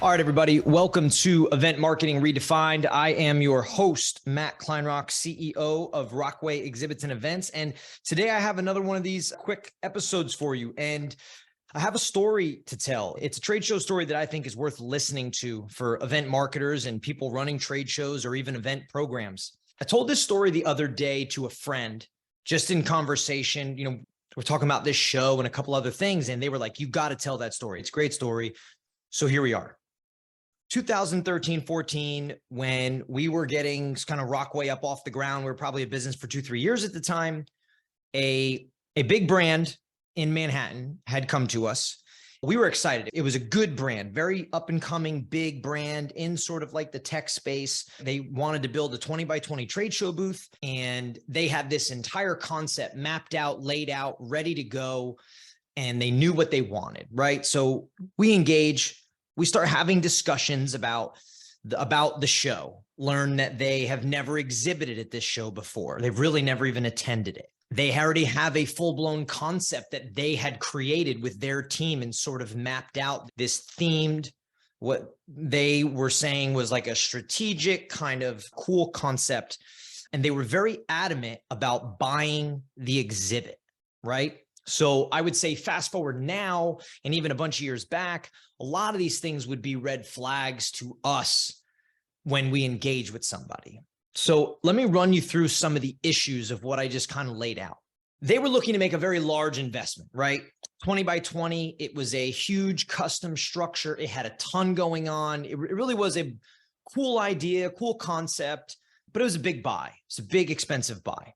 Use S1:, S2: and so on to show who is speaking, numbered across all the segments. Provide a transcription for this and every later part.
S1: All right, everybody, welcome to Event Marketing Redefined. I am your host, Matt Kleinrock, CEO of Rockway Exhibits and Events. And today I have another one of these quick episodes for you. And I have a story to tell. It's a trade show story that I think is worth listening to for event marketers and people running trade shows or even event programs. I told this story the other day to a friend, just in conversation. We're talking about this show and a couple other things. And they were like, you got to tell that story. It's a great story. So here we are. 2013, 14, when we were getting kind of Rockway up off the ground, we were probably a business for 2-3 years at the time. A big brand in Manhattan had come to us. We were excited. It was a good brand, very up and coming, big brand in sort of like the tech space. They wanted to build a 20 by 20 trade show booth, and they had this entire concept mapped out, laid out, ready to go, and they knew what they wanted, right? So we engage. We start having discussions about the show, learn that they have never exhibited at this show before. They've really never even attended it. They already have a full-blown concept that they had created with their team and sort of mapped out this themed, what they were saying was like a strategic kind of cool concept. And they were very adamant about buying the exhibit, right? So I would say fast forward now, and even a bunch of years back, a lot of these things would be red flags to us when we engage with somebody. So let me run you through some of the issues of what I just kind of laid out. They were looking to make a very large investment, right? 20 by 20. It was a huge custom structure. It had a ton going on. It really was a cool idea, cool concept, but it was a big buy. It's a big, expensive buy.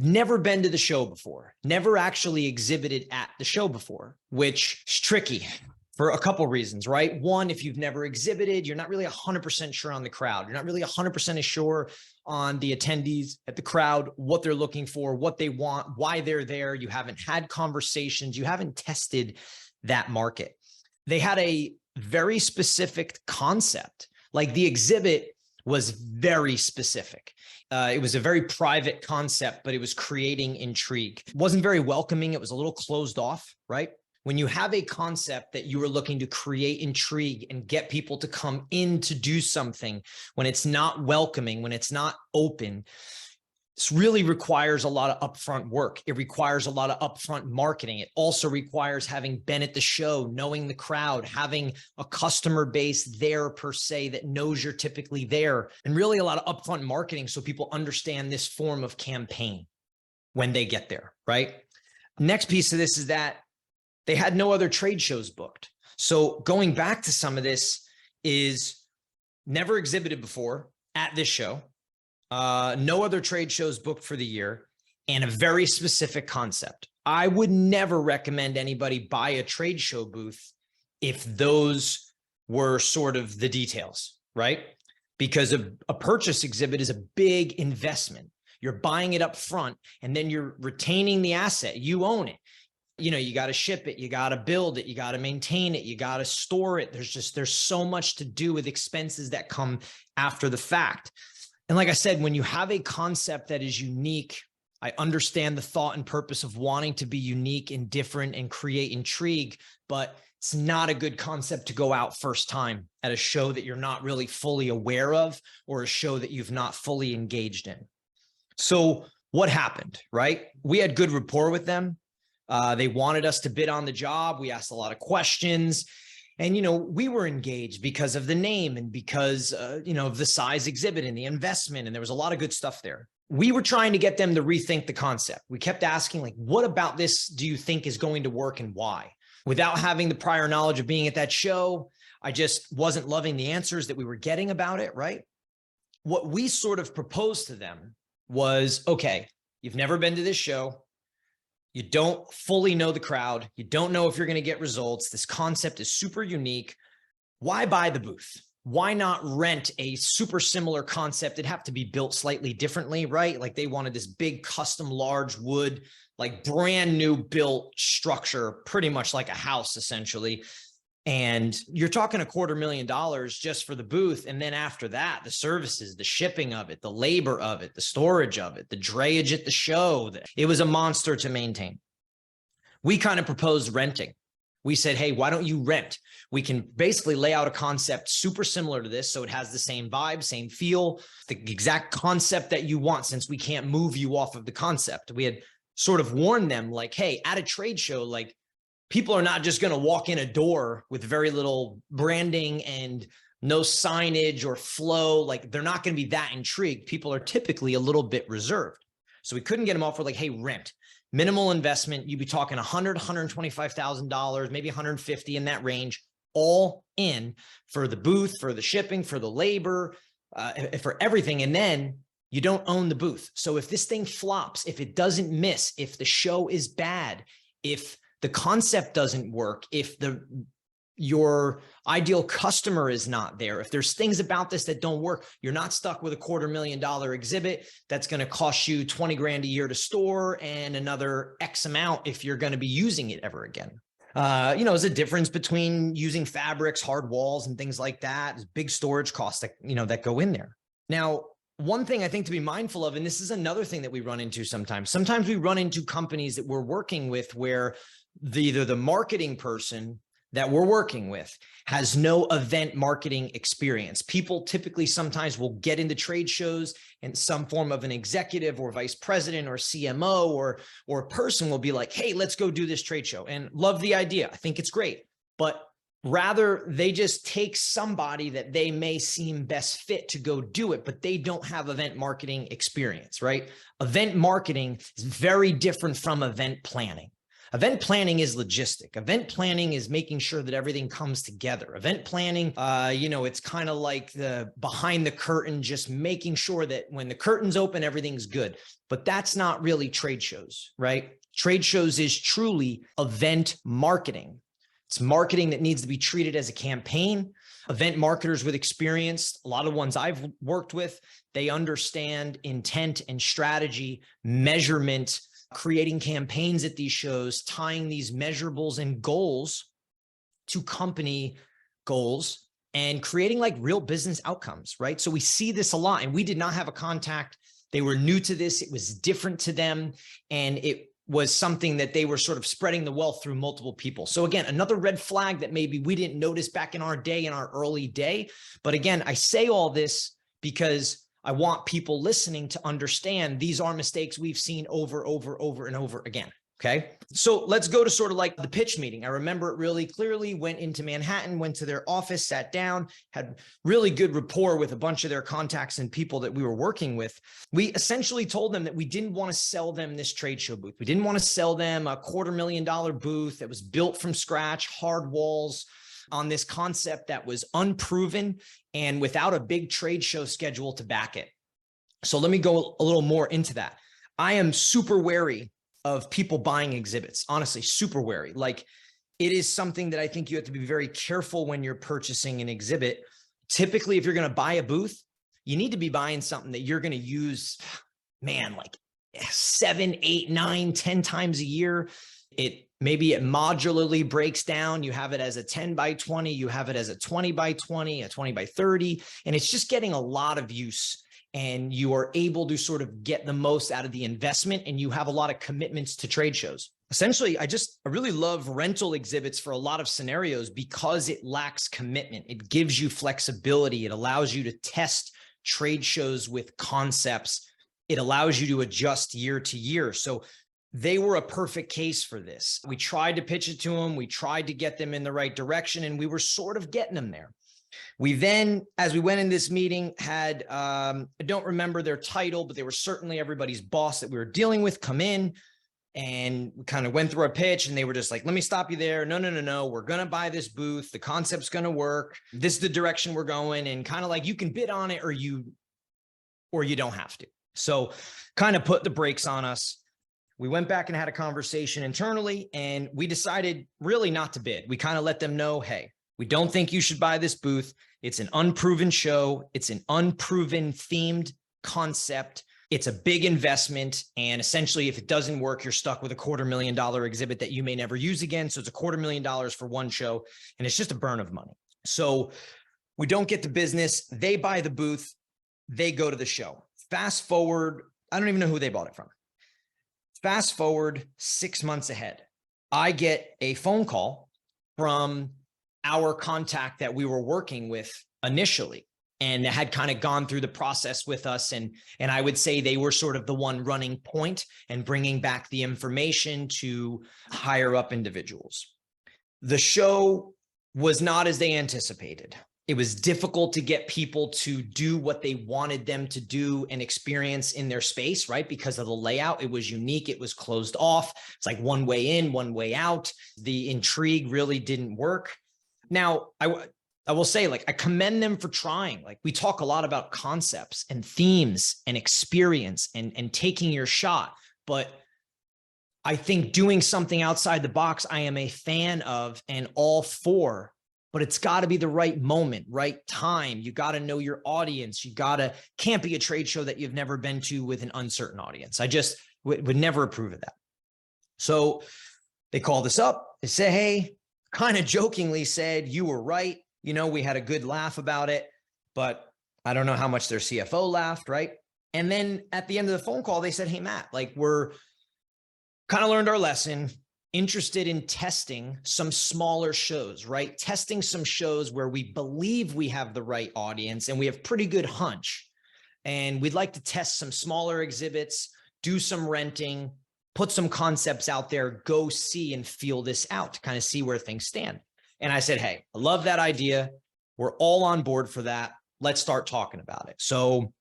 S1: Never been to the show before, never actually exhibited at the show before, which is tricky for a couple reasons, right? One, if you've never exhibited, you're not really 100% sure on the crowd. You're not really 100% sure on the attendees at the crowd, what they're looking for, what they want, why they're there. You haven't had conversations. You haven't tested that market. They had a very specific concept. Like the exhibit was very specific. It was a very private concept, but it was creating intrigue. It wasn't very welcoming. It was a little closed off, right? When you have a concept that you are looking to create intrigue and get people to come in to do something, when it's not welcoming, when it's not open, this really requires a lot of upfront work. It requires a lot of upfront marketing. It also requires having been at the show, knowing the crowd, having a customer base there per se that knows you're typically there, and really a lot of upfront marketing so people understand this form of campaign when they get there, right? Next piece of this is that they had no other trade shows booked. So going back to some of this is never exhibited before at this show. No other trade shows booked for the year, and a very specific concept. I would never recommend anybody buy a trade show booth if those were sort of the details, right? Because a purchase exhibit is a big investment. You're buying it up front, and then you're retaining the asset. You own it. You got to ship it. You got to build it. You got to maintain it. You got to store it. There's so much to do with expenses that come after the fact. And like I said, when you have a concept that is unique, I understand the thought and purpose of wanting to be unique and different and create intrigue, but it's not a good concept to go out first time at a show that you're not really fully aware of or a show that you've not fully engaged in. So what happened, right? We had good rapport with them. They wanted us to bid on the job. We asked a lot of questions. And, we were engaged because of the name and because, of the size exhibit and the investment. And there was a lot of good stuff there. We were trying to get them to rethink the concept. We kept asking, like, what about this do you think is going to work and why? Without having the prior knowledge of being at that show, I just wasn't loving the answers that we were getting about it, right? What we sort of proposed to them was, okay, you've never been to this show. You don't fully know the crowd. You don't know if you're going to get results. This concept is super unique. Why buy the booth? Why not rent a super similar concept? It'd have to be built slightly differently, right? Like they wanted this big custom large wood, like brand new built structure, pretty much like a house essentially. And you're talking $250,000 just for the booth. And then after that, the services, the shipping of it, the labor of it, the storage of it, the drayage at the show, it was a monster to maintain. We kind of proposed renting. We said, hey, why don't you rent? We can basically lay out a concept super similar to this. So it has the same vibe, same feel, the exact concept that you want, since we can't move you off of the concept. We had sort of warned them like, hey, at a trade show, like people are not just going to walk in a door with very little branding and no signage or flow. Like they're not going to be that intrigued. People are typically a little bit reserved. So we couldn't get them off. We're like, hey, rent, minimal investment. You'd be talking $100,000, $125,000, maybe 150 in that range, all in for the booth, for the shipping, for the labor, for everything. And then you don't own the booth. So if this thing flops, if it doesn't miss, if the show is bad, if the concept doesn't work, if your ideal customer is not there, if there's things about this that don't work, you're not stuck with a $250,000 exhibit that's going to cost you 20 grand a year to store and another X amount if you're going to be using it ever again. There's a difference between using fabrics, hard walls, and things like that. There's big storage costs that, that go in there. Now, one thing I think to be mindful of, and this is another thing that we run into sometimes we run into companies that we're working with where either the marketing person that we're working with has no event marketing experience. People typically sometimes will get into trade shows and some form of an executive or vice president or CMO or a person will be like, hey, let's go do this trade show, and love the idea. I think it's great. But rather, they just take somebody that they may seem best fit to go do it, but they don't have event marketing experience, right? Event marketing is very different from event planning. Event planning is logistic. Event planning is making sure that everything comes together. Event planning, it's kind of like the behind the curtain, just making sure that when the curtains open, everything's good. But that's not really trade shows, right? Trade shows is truly event marketing. It's marketing that needs to be treated as a campaign. Event marketers with experience, a lot of ones I've worked with, they understand intent and strategy, measurement, creating campaigns at these shows, tying these measurables and goals to company goals and creating like real business outcomes, right? So we see this a lot, and we did not have a contact. They were new to this. It was different to them. And it was something that they were sort of spreading the wealth through multiple people. So again, another red flag that maybe we didn't notice back in our day, in our early day. But again, I say all this because I want people listening to understand these are mistakes we've seen over and over again. Okay. So let's go to sort of like the pitch meeting. I remember it really clearly. Went into Manhattan, went to their office, sat down, had really good rapport with a bunch of their contacts and people that we were working with. We essentially told them that we didn't want to sell them this trade show booth. We didn't want to sell them a $250,000 booth that was built from scratch, hard walls, on this concept that was unproven and without a big trade show schedule to back it. So let me go a little more into that. I am super wary of people buying exhibits, honestly, super wary. Like, it is something that I think you have to be very careful when you're purchasing an exhibit. Typically, if you're going to buy a booth, you need to be buying something that you're going to use, like 7, 8, 9, 10 times a year. Maybe it modularly breaks down. You have it as a 10 by 20, you have it as a 20 by 20, a 20 by 30, and it's just getting a lot of use. And you are able to sort of get the most out of the investment, and you have a lot of commitments to trade shows. Essentially, I really love rental exhibits for a lot of scenarios because it lacks commitment. It gives you flexibility. It allows you to test trade shows with concepts. It allows you to adjust year to year. So they were a perfect case for this. We tried to pitch it to them. We tried to get them in the right direction, and we were sort of getting them there. We then, as we went in this meeting, had, I don't remember their title, but they were certainly everybody's boss that we were dealing with, come in, and we kind of went through our pitch, and they were just like, let me stop you there. No. We're going to buy this booth. The concept's going to work. This is the direction we're going. And kind of like, you can bid on it or you don't have to. So kind of put the brakes on us. We went back and had a conversation internally, and we decided really not to bid. We kind of let them know, hey, we don't think you should buy this booth. It's an unproven show. It's an unproven themed concept. It's a big investment. And essentially, if it doesn't work, you're stuck with a $250,000 exhibit that you may never use again. So it's a $250,000 for one show, and it's just a burn of money. So we don't get the business. They buy the booth. They go to the show. Fast forward, I don't even know who they bought it from. Fast forward 6 months ahead. I get a phone call from our contact that we were working with initially and had kind of gone through the process with us. And I would say they were sort of the one running point and bringing back the information to higher up individuals. The show was not as they anticipated. It was difficult to get people to do what they wanted them to do and experience in their space, right? Because of the layout, it was unique. It was closed off. It's like one way in, one way out. The intrigue really didn't work. Now, I will say, like, I commend them for trying. Like, we talk a lot about concepts and themes and experience and taking your shot. But I think doing something outside the box, I am a fan of and all for. But it's got to be the right moment, right time. You got to know your audience. Can't be a trade show that you've never been to with an uncertain audience. I just would never approve of that. So they called us up. They said, hey, kind of jokingly said, you were right. You know, we had a good laugh about it, but I don't know how much their CFO laughed, right? And then at the end of the phone call, they said, hey, Matt, like, we're kind of learned our lesson. Interested in testing some smaller shows, right? Testing some shows where we believe we have the right audience and we have pretty good hunch. And we'd like to test some smaller exhibits, do some renting, put some concepts out there, go see and feel this out to kind of see where things stand. And I said, hey, I love that idea. We're all on board for that. Let's start talking about it. So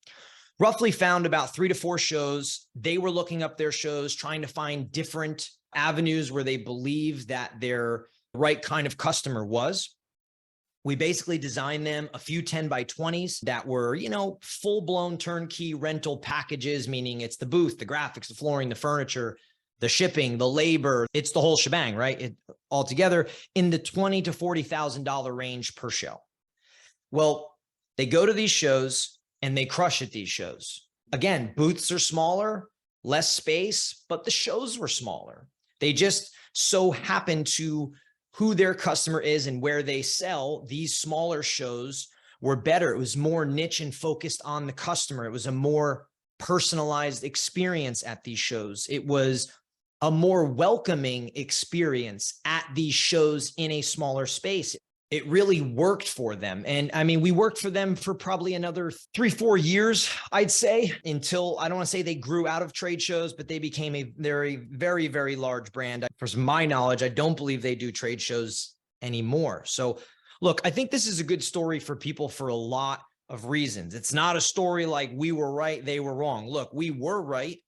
S1: roughly found about 3 to 4 shows. They were looking up their shows, trying to find different avenues where they believe that their right kind of customer was. We basically designed them a few 10 by 20s that were, full blown turnkey rental packages, meaning it's the booth, the graphics, the flooring, the furniture, the shipping, the labor, it's the whole shebang, right? It all together in the $20,000 to $40,000 range per show. Well, they go to these shows and they crush at these shows. Again, booths are smaller, less space, but the shows were smaller. They just so happen to who their customer is and where they sell. These smaller shows were better. It was more niche and focused on the customer. It was a more personalized experience at these shows. It was a more welcoming experience at these shows in a smaller space. It really worked for them. And I mean, we worked for them for probably another 3-4 years, I'd say, until, I don't want to say they grew out of trade shows, but they became a very, very, very large brand. For my knowledge, I don't believe they do trade shows anymore. So look, I think this is a good story for people for a lot of reasons. It's not a story like we were right, they were wrong. Look, we were right.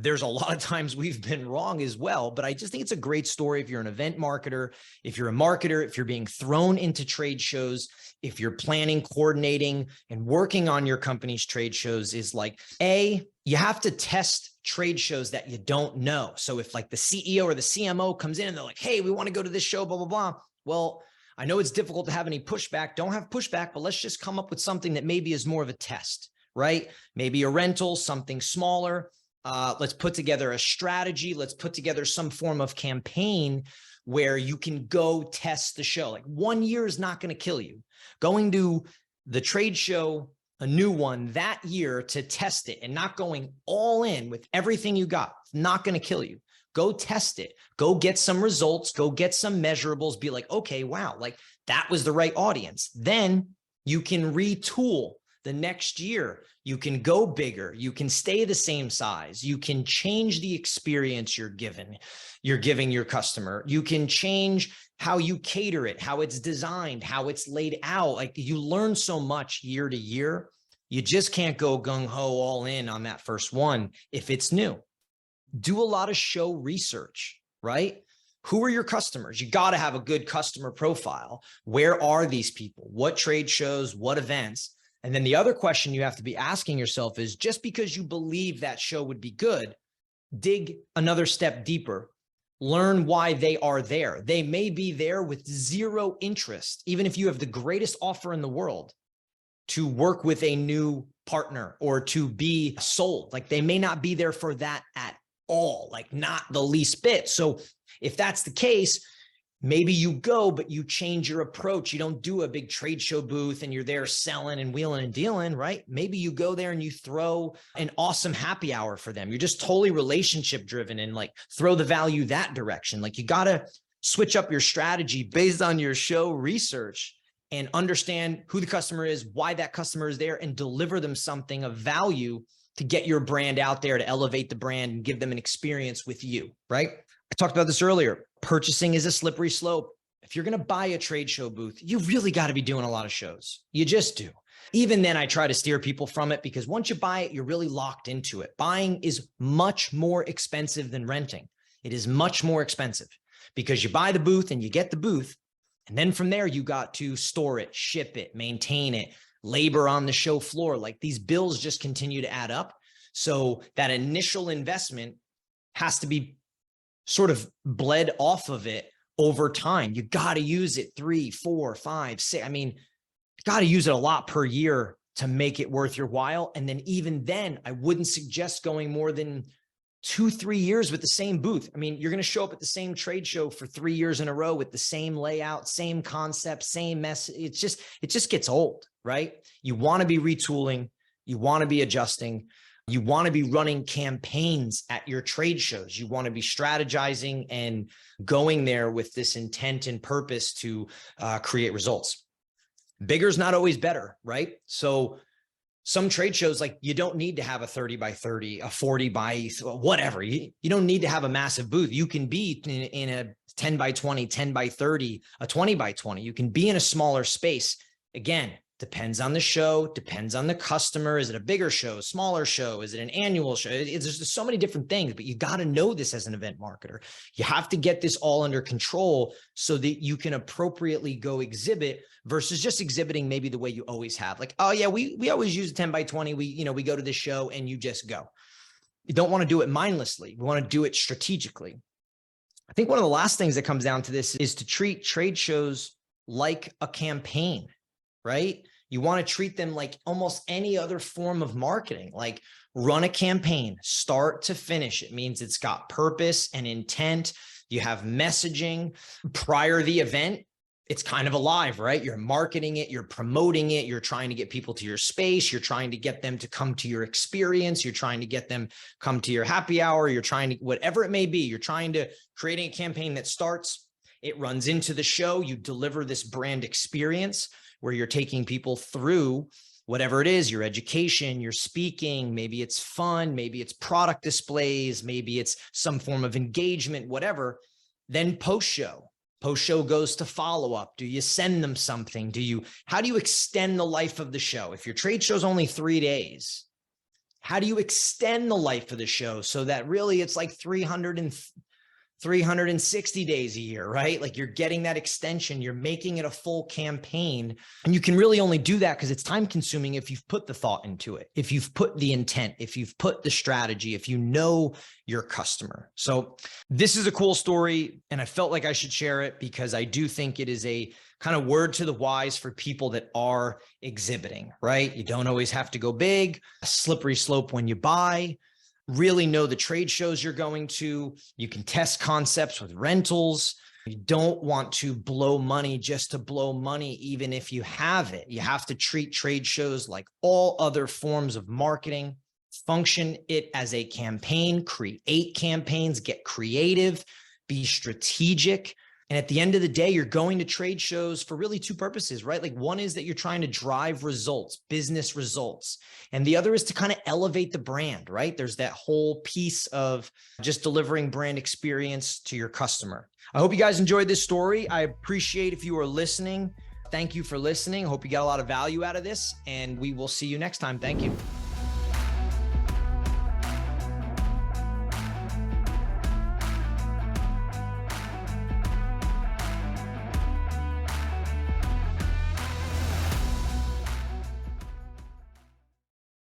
S1: There's a lot of times we've been wrong as well, but I just think it's a great story if you're an event marketer, if you're a marketer, if you're being thrown into trade shows, if you're planning, coordinating, and working on your company's trade shows. Is like, you have to test trade shows that you don't know. So if like the CEO or the CMO comes in and they're like, hey, we want to go to this show, blah, blah, blah. Well, I know it's difficult to have any pushback. Don't have pushback, but let's just come up with something that maybe is more of a test, right? Maybe a rental, something smaller. Let's put together a strategy. Let's put together some form of campaign where you can go test the show. Like 1 year is not going to kill you. Going to the trade show, a new one that year to test it and not going all in with everything you got, it's not going to kill you. Go test it. Go get some results. Go get some measurables. Be like, okay, wow, like that was the right audience. Then you can retool the next year. You can go bigger. You can stay the same size. You can change the experience you're giving your customer. You can change how you cater it, how it's designed, how it's laid out. Like, you learn so much year to year. You just can't go gung-ho all in on that first one if it's new. Do a lot of show research, right? Who are your customers? You got to have a good customer profile. Where are these people? What trade shows? What events? And then the other question you have to be asking yourself is, just because you believe that show would be good, dig another step deeper. Learn why they are there. They may be there with zero interest, even if you have the greatest offer in the world, to work with a new partner or to be sold. Like, they may not be there for that at all, like not the least bit. So if that's the case, maybe you go, but you change your approach. You don't do a big trade show booth and you're there selling and wheeling and dealing, right? Maybe you go there and you throw an awesome happy hour for them. You're just totally relationship driven and like throw the value that direction. Like, you gotta switch up your strategy based on your show research and understand who the customer is, why that customer is there, and deliver them something of value to get your brand out there, to elevate the brand and give them an experience with you, right? I talked about this earlier. Purchasing is a slippery slope. If you're going to buy a trade show booth, you really got to be doing a lot of shows. You just do. Even then, I try to steer people from it because once you buy it, you're really locked into it. Buying is much more expensive than renting. It is much more expensive because you buy the booth and you get the booth. And then from there, you got to store it, ship it, maintain it, labor on the show floor. Like these bills just continue to add up. So that initial investment has to be sort of bled off of it over time. You got to use it 3, 4, 5, 6. I mean, you got to use it a lot per year to make it worth your while. And then even then, I wouldn't suggest going more than 2, 3 years with the same booth. I mean, you're going to show up at the same trade show for 3 years in a row with the same layout, same concept, same mess. It just gets old, right? You want to be retooling. You want to be adjusting. You want to be running campaigns at your trade shows. You want to be strategizing and going there with this intent and purpose to create results. Bigger is not always better, right? So some trade shows, like you don't need to have a 30 by 30, a 40 by whatever. You don't need to have a massive booth. You can be in a 10 by 20, 10 by 30, a 20 by 20. You can be in a smaller space. Again, depends on the show, depends on the customer. Is it a bigger show, smaller show? Is it an annual show? There's so many different things, but you got to know this as an event marketer. You have to get this all under control so that you can appropriately go exhibit versus just exhibiting maybe the way you always have. Like, oh yeah, we always use a 10 by 20. We go to this show and you just go. You don't want to do it mindlessly. We want to do it strategically. I think one of the last things that comes down to this is to treat trade shows like a campaign, right? You want to treat them like almost any other form of marketing, like run a campaign, start to finish. It means it's got purpose and intent. You have messaging prior to the event. It's kind of alive, right? You're marketing it, you're promoting it, you're trying to get people to your space, you're trying to get them to come to your experience, you're trying to get them come to your happy hour, you're trying to, whatever it may be, you're trying to create a campaign that starts, it runs into the show, you deliver this brand experience where you're taking people through whatever it is, your education, your speaking, maybe it's fun, maybe it's product displays, maybe it's some form of engagement, whatever. Then post-show goes to follow-up. Do you send them something? How do you extend the life of the show? If your trade show's only 3 days, how do you extend the life of the show so that really it's like 360 days a year, right? Like you're getting that extension, you're making it a full campaign. And you can really only do that because it's time consuming if you've put the thought into it, if you've put the intent, if you've put the strategy, if you know your customer. So this is a cool story and I felt like I should share it because I do think it is a kind of word to the wise for people that are exhibiting, right? You don't always have to go big, a slippery slope when you buy. Really know the trade shows you're going to. You can test concepts with rentals. You don't want to blow money just to blow money, even if you have it. You have to treat trade shows like all other forms of marketing. Function it as a campaign, create campaigns, get creative, be strategic. And at the end of the day, you're going to trade shows for really 2 purposes, right? Like one is that you're trying to drive results, business results. And the other is to kind of elevate the brand, right? There's that whole piece of just delivering brand experience to your customer. I hope you guys enjoyed this story. I appreciate if you are listening. Thank you for listening. I hope you got a lot of value out of this and we will see you next time. Thank you.